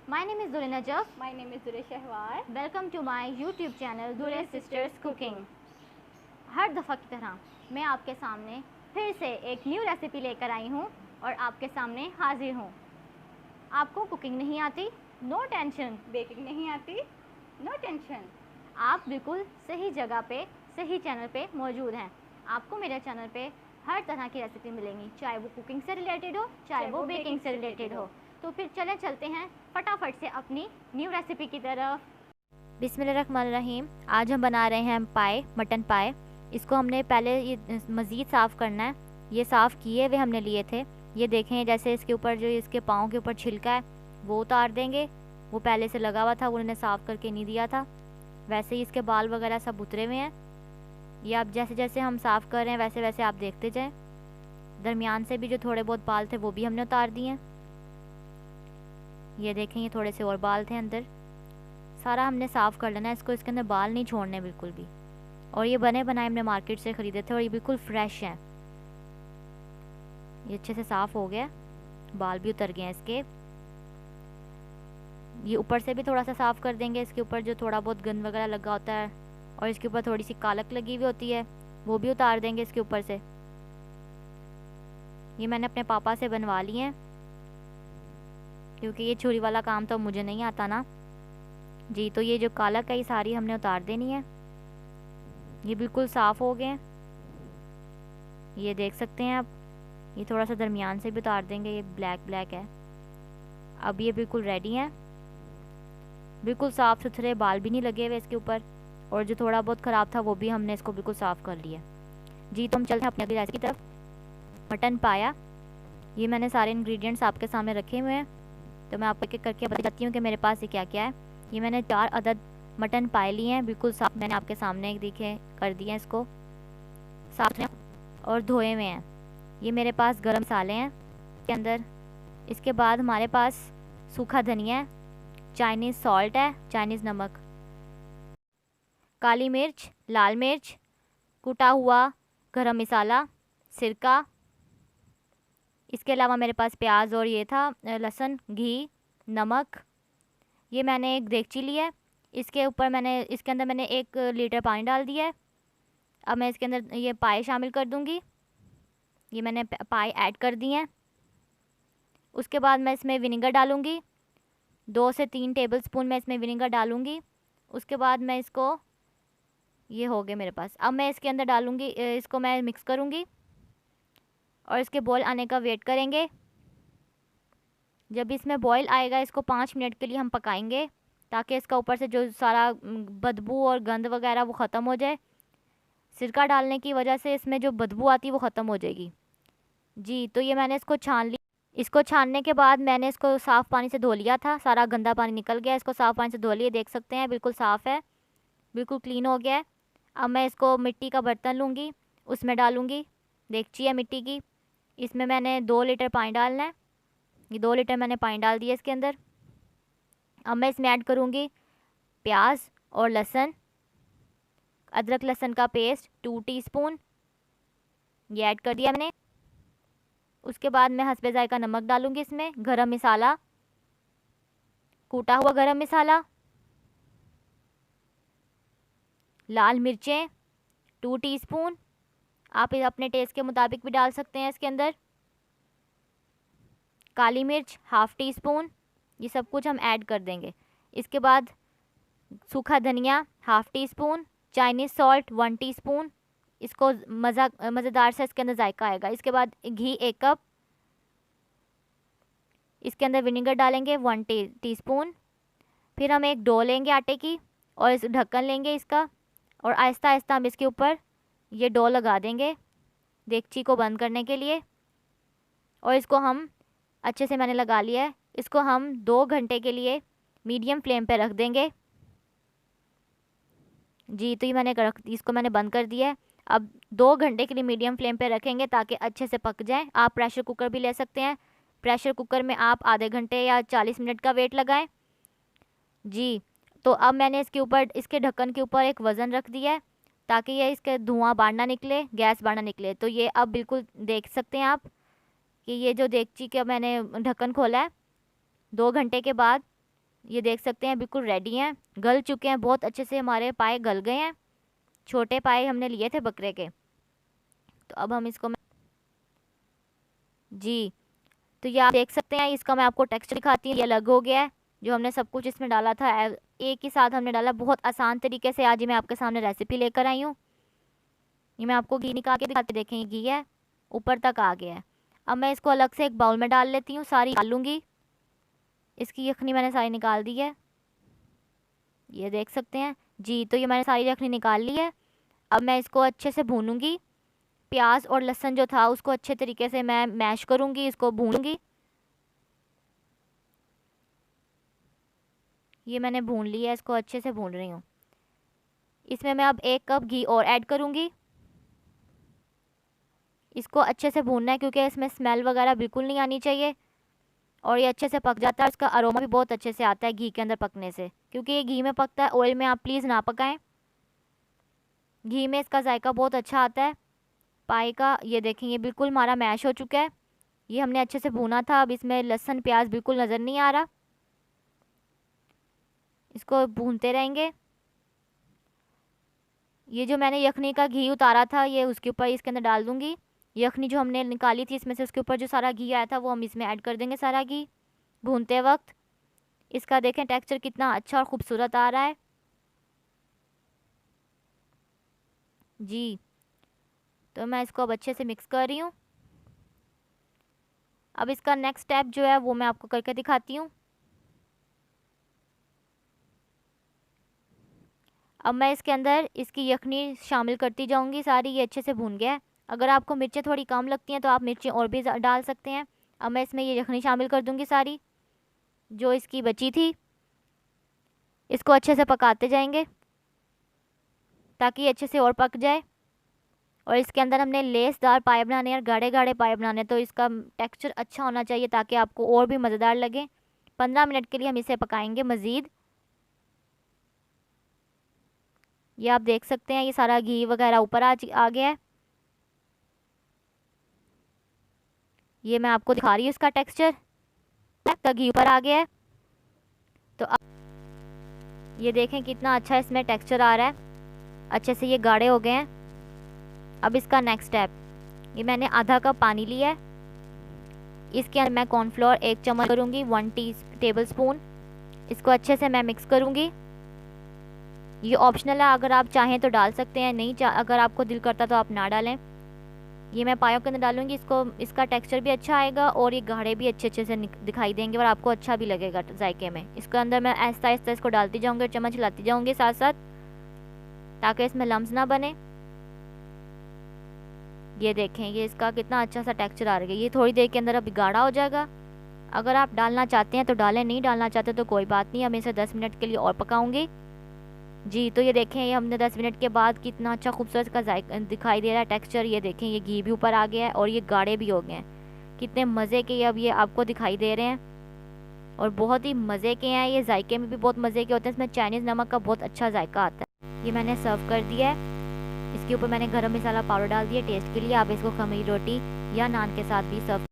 My name is Dure Najaf. My name is Dure Shahwar. Welcome to my YouTube channel Dure Sisters Cooking. हर दफ़ा की तरह मैं आपके सामने फिर से एक न्यू रेसिपी लेकर आई हूँ और आपके सामने हाजिर हूँ। आपको कुकिंग नहीं आती? No tension. बेकिंग नहीं आती? No tension. आप बिल्कुल सही जगह पे, सही चैनल पे मौजूद हैं। आपको मेरे चैनल पे हर तरह की रेसिपी मिलेंगी, चाहे वो कुकिंग से रिलेटेड हो, चाहे वो बेकिंग से रिलेटेड हो। तो फिर चलते हैं फटाफट से अपनी न्यू रेसिपी की तरफ। बिस्मिल्लाहिर्रहमानिर्रहीम। आज हम बना रहे हैं पाए, मटन पाए। इसको हमने पहले ये मज़ीद साफ़ करना है। ये साफ़ किए हुए हमने लिए थे। ये देखें, जैसे इसके ऊपर जो इसके पाँव के ऊपर छिलका है वो उतार देंगे। वो पहले से लगा हुआ था, वो उन्होंने साफ़ करके नहीं दिया था। वैसे ही इसके बाल वगैरह सब उतरे हुए हैं। ये आप जैसे जैसे हम साफ़ कर रहे हैं वैसे वैसे आप देखते जाएं। दरमियान से भी जो थोड़े बहुत बाल थे वो भी हमने उतार दिए हैं। ये देखें, ये थोड़े से और बाल थे अंदर। सारा हमने साफ़ कर लेना है इसको, इसके अंदर बाल नहीं छोड़ने बिल्कुल भी। और ये बने बनाए हमने मार्केट से ख़रीदे थे और ये बिल्कुल फ्रेश हैं। ये अच्छे से साफ़ हो गया, बाल भी उतर गए हैं इसके। ये ऊपर से भी थोड़ा सा साफ़ कर देंगे। इसके ऊपर जो थोड़ा बहुत गंद वगैरह लगा होता है और इसके ऊपर थोड़ी सी कालक लगी हुई होती है वो भी उतार देंगे इसके ऊपर से। ये मैंने अपने पापा से बनवा लिए हैं क्योंकि ये छुरी वाला काम तो मुझे नहीं आता ना जी। तो ये जो कालक है ये सारी हमने उतार देनी है। ये बिल्कुल साफ़ हो गए, ये देख सकते हैं आप। ये थोड़ा सा दरमियान से भी उतार देंगे, ये ब्लैक ब्लैक है। अब ये बिल्कुल रेडी हैं, बिल्कुल साफ़ सुथरे, बाल भी नहीं लगे हुए इसके ऊपर। और जो थोड़ा बहुत ख़राब था वो भी हमने इसको बिल्कुल साफ़ कर लिया जी। तो हम चलते हैं अपनी अगली रेसिपी की तरफ। मटन पाया, ये मैंने सारे इंग्रेडिएंट्स आपके सामने रखे हुए हैं। तो मैं आपको एक एक करके बताती हूँ कि मेरे पास ये क्या क्या है। ये मैंने 4 अदद मटन पाए लिए हैं, बिल्कुल साफ़ मैंने आपके सामने देखे कर दिए हैं। इसको साफ़ और धोए हुए हैं। ये मेरे पास गरम मसाले हैं के अंदर। इसके बाद हमारे पास सूखा धनिया है, चाइनीज़ सॉल्ट है, चाइनीज़ नमक, काली मिर्च, लाल मिर्च, कुटा हुआ गरम मसाला, सिरका। इसके अलावा मेरे पास प्याज और ये था लहसुन, घी, नमक। ये मैंने एक देगची ली है, इसके अंदर मैंने 1 लीटर पानी डाल दिया है। अब मैं इसके अंदर ये पाए शामिल कर दूंगी। ये मैंने पाए ऐड कर दिए हैं। उसके बाद मैं इसमें विनेगर डालूंगी, 2 से 3 टेबलस्पून मैं इसमें विनेगर डालूंगी। उसके बाद मैं इसको, ये हो गए मेरे पास। अब मैं इसके अंदर डालूंगी, इसको मैं मिक्स करूंगी और इसके बॉयल आने का वेट करेंगे। जब इसमें बॉयल आएगा इसको 5 मिनट के लिए हम पकाएंगे ताकि इसका ऊपर से जो सारा बदबू और गंद वगैरह वो ख़त्म हो जाए। सिरका डालने की वजह से इसमें जो बदबू आती है वो ख़त्म हो जाएगी जी। तो ये मैंने इसको छान ली। इसको छानने के बाद मैंने इसको साफ़ पानी से धो लिया था, सारा गंदा पानी निकल गया। इसको साफ़ पानी से धो लिया, देख सकते हैं बिल्कुल साफ़ है, बिल्कुल क्लीन हो गया है। अब मैं इसको मिट्टी का बर्तन लूँगी, उसमें डालूँगी। देगची है मिट्टी की, इसमें मैंने 2 लीटर पानी डालना है। ये 2 लीटर मैंने पानी डाल दिया इसके अंदर। अब मैं इसमें ऐड करूँगी प्याज और लहसुन, अदरक लहसुन का पेस्ट 2 टीस्पून, ये ऐड कर दिया मैंने। उसके बाद मैं हस्बे जायका नमक डालूँगी इसमें, गरम मसाला, कूटा हुआ गरम मसाला, लाल मिर्चें 2 टीस्पून, आप अपने टेस्ट के मुताबिक भी डाल सकते हैं इसके अंदर, काली मिर्च 1/2 टीस्पून, ये सब कुछ हम ऐड कर देंगे। इसके बाद सूखा धनिया 1/2 टीस्पून, चाइनीज़ सॉल्ट 1 टीस्पून, इसको मज़ेदार से इसके अंदर जायका आएगा। इसके बाद घी 1 कप, इसके अंदर विनेगर डालेंगे 1 टीस्पून। फिर हम एक डो लेंगे आटे की और इस ढक्कन लेंगे इसका और आहिस्ता आहिस्ता हम इसके ऊपर ये डो लगा देंगे देगची को बंद करने के लिए। और इसको हम अच्छे से मैंने लगा लिया है। इसको हम 2 घंटे के लिए मीडियम फ्लेम पे रख देंगे जी। तो ये इसको मैंने बंद कर दिया है। अब 2 घंटे के लिए मीडियम फ्लेम पे रखेंगे ताकि अच्छे से पक जाए। आप प्रेशर कुकर भी ले सकते हैं, प्रेशर कुकर में आप आधे घंटे या 40 मिनट का वेट लगाएं जी। तो अब मैंने इसके ऊपर, इसके ढक्कन के ऊपर एक वज़न रख दिया है ताकि ये इसके धुआं बाहर ना निकले, गैस बाहर ना निकले। तो ये अब बिल्कुल देख सकते हैं आप कि ये जो देगची का मैंने ढक्कन खोला है 2 घंटे के बाद ये देख सकते हैं बिल्कुल रेडी हैं, गल चुके हैं, बहुत अच्छे से हमारे पाए गल गए हैं। छोटे पाए हमने लिए थे बकरे के। तो अब हम इसको जी, तो ये आप देख सकते हैं, इसका मैं आपको टेक्सचर दिखाती हूँ। ये अलग हो गया है, जो हमने सब कुछ इसमें डाला था एक ही साथ हमने डाला। बहुत आसान तरीके से आज ही मैं आपके सामने रेसिपी लेकर आई हूँ। ये मैं आपको घी निकाल के दिखाते, देखें ये घी है, ऊपर तक आ गया है। अब मैं इसको अलग से एक बाउल में डाल लेती हूँ, सारी डाल लूँगी। इसकी यखनी मैंने सारी निकाल दी है, ये देख सकते हैं जी। तो ये मैंने सारी यखनी निकाल ली है। अब मैं इसको अच्छे से भूनूंगी। प्याज और लहसुन जो था उसको अच्छे तरीके से मैं मैश करूंगी, इसको भूनूंगी। ये मैंने भून लिया है, इसको अच्छे से भून रही हूँ। इसमें मैं अब 1 कप घी और ऐड करूंगी। इसको अच्छे से भूनना है क्योंकि इसमें स्मेल वगैरह बिल्कुल नहीं आनी चाहिए, और ये अच्छे से पक जाता है। इसका अरोमा भी बहुत अच्छे से आता है घी के अंदर पकने से, क्योंकि ये घी में पकता है। ऑयल में आप प्लीज़ ना पकाएं, घी में इसका जायका बहुत अच्छा आता है पाए का। ये देखें ये बिल्कुल हमारा मैश हो चुका है, ये हमने अच्छे से भूना था। अब इसमें लहसुन प्याज बिल्कुल नज़र नहीं आ रहा, इसको भूनते रहेंगे। ये जो मैंने यखनी का घी उतारा था ये उसके ऊपर इसके अंदर डाल दूंगी। यखनी जो हमने निकाली थी इसमें से, उसके ऊपर जो सारा घी आया था वो हम इसमें ऐड कर देंगे, सारा घी भूनते वक्त। इसका देखें टेक्सचर कितना अच्छा और ख़ूबसूरत आ रहा है जी। तो मैं इसको अब अच्छे से मिक्स कर रही हूँ। अब इसका नेक्स्ट स्टेप जो है वो मैं आपको करके दिखाती हूँ। अब मैं इसके अंदर इसकी यखनी शामिल करती जाऊंगी सारी। ये अच्छे से भून गया है। अगर आपको मिर्चें थोड़ी कम लगती हैं तो आप मिर्चें और भी डाल सकते हैं। अब मैं इसमें ये यखनी शामिल कर दूंगी सारी जो इसकी बची थी। इसको अच्छे से पकाते जाएंगे ताकि ये अच्छे से और पक जाए। और इसके अंदर हमने लेसदार पाए बनाने और गाढ़े गाढ़े पाए बनाने, तो इसका टेक्सचर अच्छा होना चाहिए ताकि आपको और भी मज़ेदार लगे। 15 मिनट के लिए हम इसे पकाएंगे मज़ीद। ये आप देख सकते हैं ये सारा घी वगैरह ऊपर आ गया है। ये मैं आपको दिखा रही हूँ इसका टेक्सचर, का घी ऊपर आ गया है। तो अब ये देखें कितना अच्छा इसमें टेक्सचर आ रहा है, अच्छे से ये गाढ़े हो गए हैं। अब इसका नेक्स्ट स्टेप, ये मैंने आधा कप पानी लिया है। इसके अंदर मैं कॉर्नफ्लोर 1 चम्मच करूँगी, 1 टेबल स्पून। इसको अच्छे से मैं मिक्स करूँगी। ये ऑप्शनल है, अगर आप चाहें तो डाल सकते हैं, नहीं अगर आपको दिल करता तो आप ना डालें। ये मैं पायों के अंदर डालूंगी, इसको इसका टेक्सचर भी अच्छा आएगा और ये गाढ़े भी अच्छे से दिखाई देंगे और आपको अच्छा भी लगेगा जायके में। इसके अंदर मैं आहिस्ता आहिस्ता इसको डालती जाऊँगी और चम्मच हिलाती जाऊँगी साथ साथ, ताकि इसमें लम्स ना बने। ये देखें ये इसका कितना अच्छा सा टेक्सचर आ रहा है। ये थोड़ी देर के अंदर अभी गाढ़ा हो जाएगा। अगर आप डालना चाहते हैं तो डालें, नहीं डालना चाहते तो कोई बात नहीं। मैं इसे 10 मिनट के लिए और पकाऊंगी जी। तो ये देखें ये हमने 10 मिनट के बाद कितना अच्छा खूबसूरत का जायका दिखाई दे रहा है टेक्सचर। ये देखें ये घी भी ऊपर आ गया है और ये गाढ़े भी हो गए हैं। कितने मज़े के ये अब ये आपको दिखाई दे रहे हैं और बहुत ही मज़े के हैं। ये जायके में भी बहुत मज़े के होते हैं, इसमें चाइनीज़ नमक का बहुत अच्छा जायका आता है। ये मैंने सर्व कर दिया है। इसके ऊपर मैंने गरम मसाला पाउडर डाल दिया टेस्ट के लिए। आप इसको खमीर रोटी या नान के साथ भी सर्व